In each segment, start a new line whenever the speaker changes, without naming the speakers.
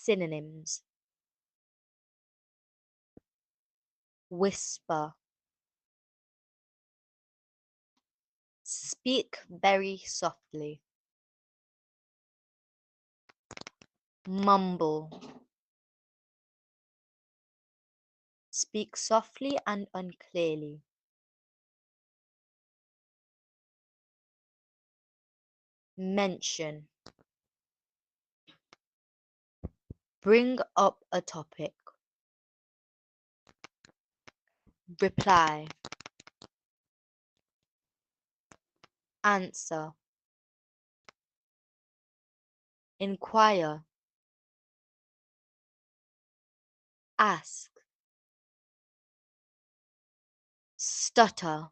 Synonyms: whisper, speak very softly, mumble, speak softly and unclearly, mention, bring up a topic, reply, answer, inquire, ask, stutter,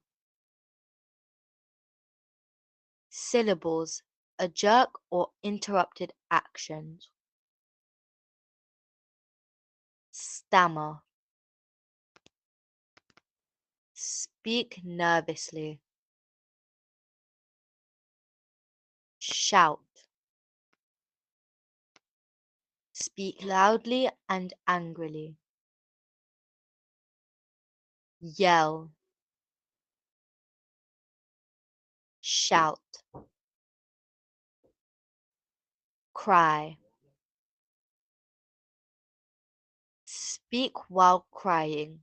syllables, a jerk or interrupted actions, stammer, speak nervously, shout, speak loudly and angrily, yell, shout, cry, speak while crying,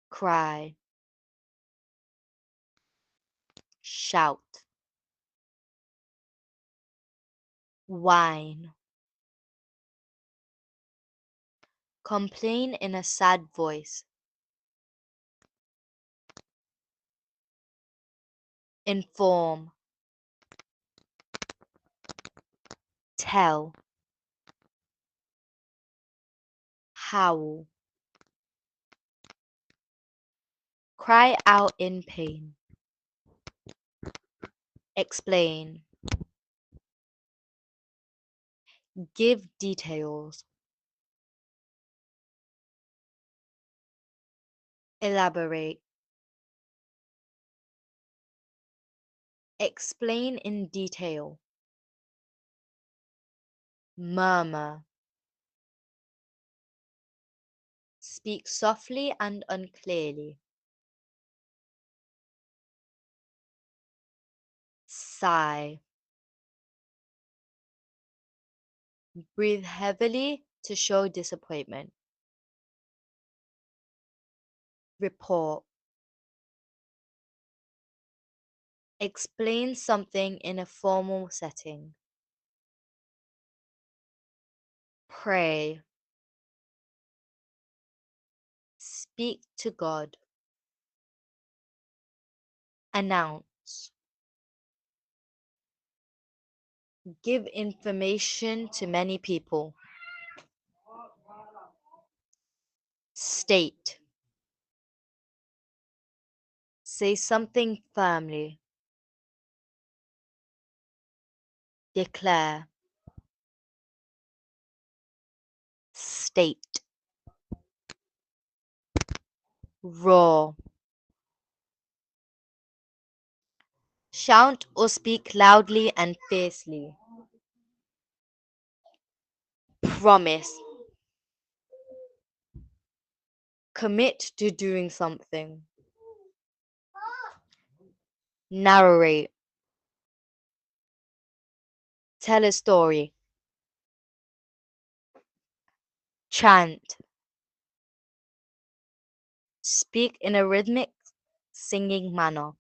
cry, shout, whine, complain in a sad voice, inform, tell, howl, cry out in pain, explain, give details, elaborate, explain in detail, murmur, speak softly and unclearly, sigh, breathe heavily to show disappointment, report, explain something in a formal setting, pray, speak to God, announce, give information to many people, state, say something firmly, declare, state, roar, shout or speak loudly and fiercely, promise, commit to doing something, narrate, tell a story, chant, speak in a rhythmic singing manner,